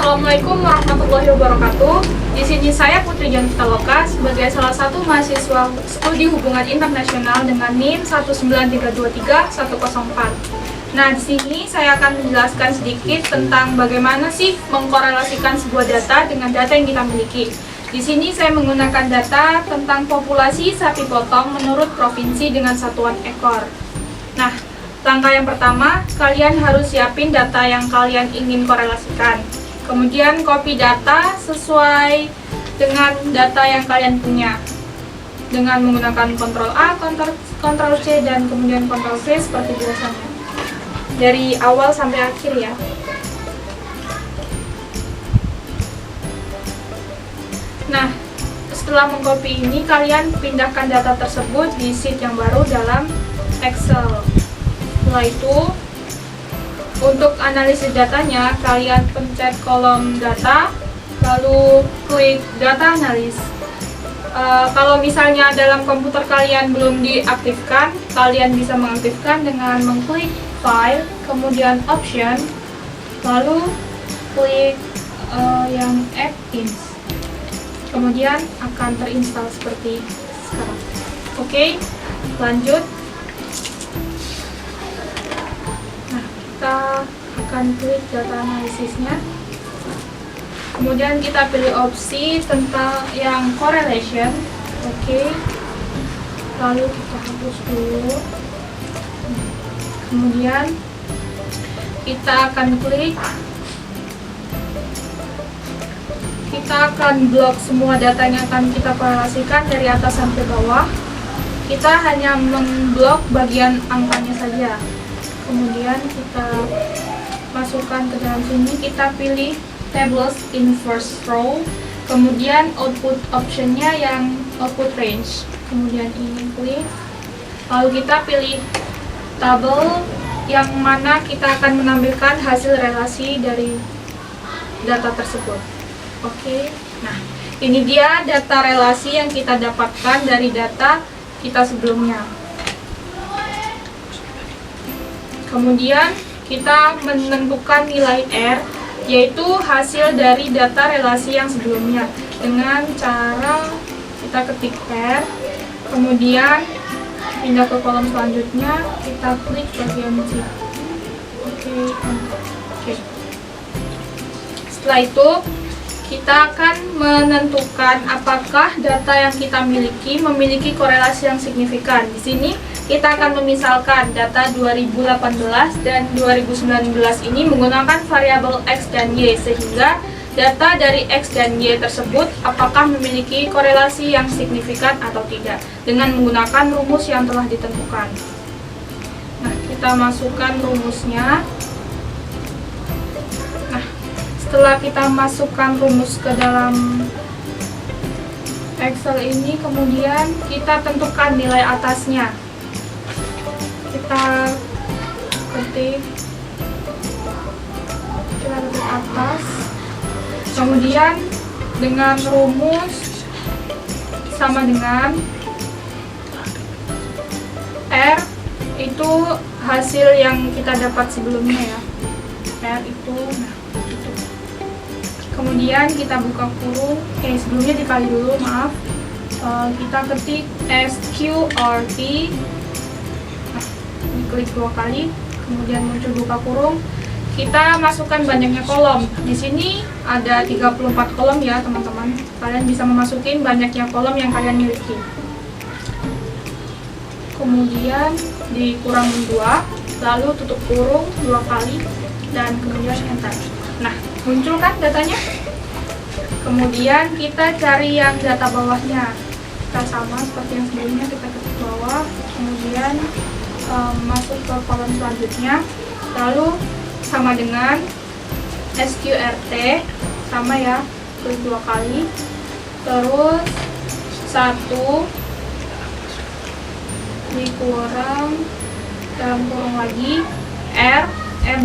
Assalamualaikum warahmatullahi wabarakatuh. Di sini saya Putri Janita Loka sebagai salah satu mahasiswa studi hubungan internasional dengan NIM 1933104. Nah, di sini saya akan menjelaskan sedikit tentang bagaimana sih mengkorelasikan sebuah data dengan data yang kita miliki. Di sini saya menggunakan data tentang populasi sapi potong menurut provinsi dengan satuan ekor. Nah, langkah yang pertama, kalian harus siapin data yang kalian ingin korelasikan. Kemudian copy data sesuai dengan data yang kalian punya dengan menggunakan Ctrl A, Ctrl C, dan kemudian Ctrl V seperti biasanya dari awal sampai akhir ya. Nah, setelah mengcopy ini, kalian pindahkan data tersebut di sheet yang baru dalam Excel. Setelah itu, untuk analisis datanya, kalian pencet kolom data, lalu klik data analis. Kalau misalnya dalam komputer kalian belum diaktifkan, kalian bisa mengaktifkan dengan mengklik file, kemudian option, lalu klik yang add-ins. Kemudian akan terinstall seperti sekarang. Oke, lanjut. Kita akan klik data analisisnya, kemudian kita pilih opsi tentang yang correlation. Oke, lalu kita hapus dulu, kemudian kita akan blok semua data yang akan kita korelasikan dari atas sampai bawah. Kita hanya memblok bagian angkanya saja. Kemudian kita masukkan ke dalam sini, kita pilih tables in first row, kemudian output optionnya yang output range, kemudian ini klik, lalu kita pilih tabel yang mana kita akan menampilkan hasil relasi dari data tersebut. Oke, nah ini dia data relasi yang kita dapatkan dari data kita sebelumnya. Kemudian kita menentukan nilai R, yaitu hasil dari data relasi yang sebelumnya, dengan cara kita ketik R, kemudian pindah ke kolom selanjutnya, kita klik bagian C. Oke. Setelah itu kita akan menentukan apakah data yang kita miliki memiliki korelasi yang signifikan. Di sini kita akan memisalkan data 2018 dan 2019 ini menggunakan variabel X dan Y, sehingga data dari X dan Y tersebut apakah memiliki korelasi yang signifikan atau tidak dengan menggunakan rumus yang telah ditentukan. Nah, kita masukkan rumusnya. Nah, setelah kita masukkan rumus ke dalam Excel ini, kemudian kita tentukan nilai atasnya. Kita ketik atas, kemudian dengan rumus sama dengan R itu hasil yang kita dapat sebelumnya ya, R itu, nah itu. Kemudian kita buka kurung, sebelumnya dikali dulu, maaf, kita ketik sqrt, klik 2 kali, kemudian muncul buka kurung. Kita masukkan banyaknya kolom. Di sini ada 34 kolom ya teman-teman. Kalian bisa memasukin banyaknya kolom yang kalian miliki. Kemudian dikurangin 2, lalu tutup kurung 2 kali, dan kemudian enter. Nah, muncul kan datanya? Kemudian kita cari yang data bawahnya. Kita sama seperti yang sebelumnya, kita ketik bawah, kemudian masuk ke kolom selanjutnya, lalu sama dengan sqrt, sama ya, klik 2 kali, terus 1 dikurang dalam kurung lagi R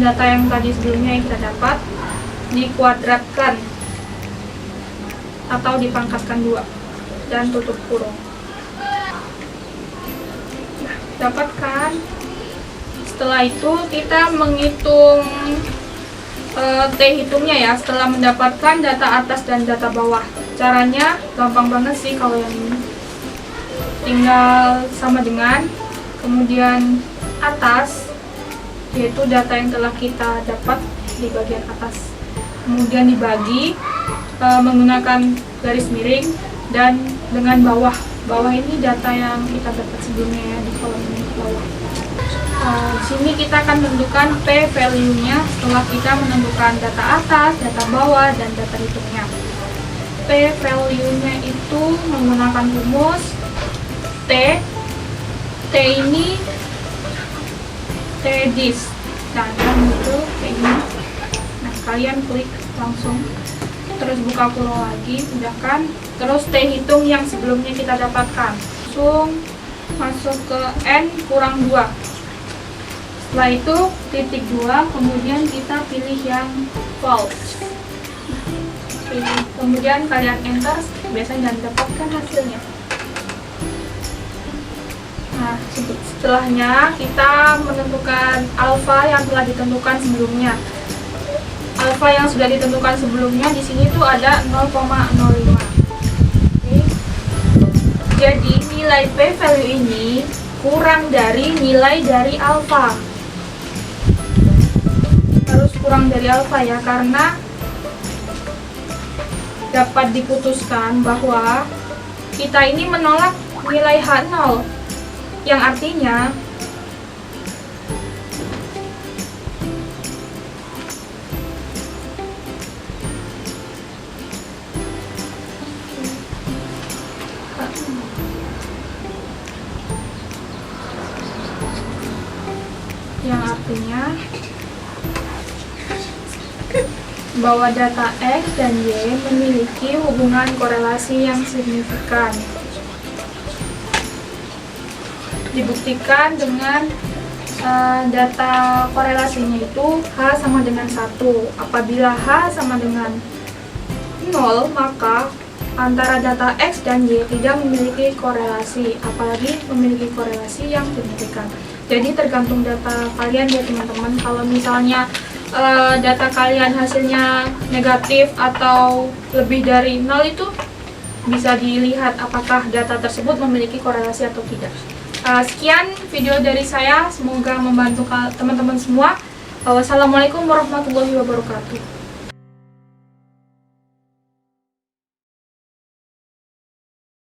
data yang tadi sebelumnya yang kita dapat, dikuadratkan atau dipangkatkan 2 dan tutup kurung. Dapatkan. Setelah itu kita menghitung T hitungnya ya setelah mendapatkan data atas dan data bawah. Caranya gampang banget sih kalau yang ini. Tinggal sama dengan kemudian atas, yaitu data yang telah kita dapat di bagian atas. Kemudian dibagi menggunakan garis miring, dan dengan bawah. Bawah ini data yang kita dapat sebelumnya ya, di kolom ini bawah. Di sini kita akan menentukan P value-nya setelah kita menentukan data atas, data bawah, dan data hitungnya. P value-nya itu menggunakan rumus T. T ini T dis. Nah, yang itu kayak gini. Nah, kalian klik langsung, terus buka kurung lagi, udah kan? Terus T hitung yang sebelumnya kita dapatkan. Langsung masuk ke N kurang 2. Setelah itu titik 2, kemudian kita pilih yang false. Kemudian kalian enter, biasanya dapatkan hasilnya. Nah, setelahnya kita menentukan alfa yang telah ditentukan sebelumnya. Alfa yang sudah ditentukan sebelumnya di sini tuh ada 0,05. Oke. Jadi nilai P value ini kurang dari nilai dari alfa. Harus kurang dari alfa ya, karena dapat diputuskan bahwa kita ini menolak nilai H0, yang artinya bahwa data X dan Y memiliki hubungan korelasi yang signifikan. Dibuktikan dengan data korelasinya itu H sama dengan 1. Apabila H sama dengan 0, maka antara data X dan Y tidak memiliki korelasi, apalagi memiliki korelasi yang signifikan. Jadi tergantung data kalian ya teman-teman. Kalau misalnya data kalian hasilnya negatif atau lebih dari 0, itu bisa dilihat apakah data tersebut memiliki korelasi atau tidak. Sekian video dari saya, semoga membantu teman-teman semua. Wassalamualaikum warahmatullahi wabarakatuh.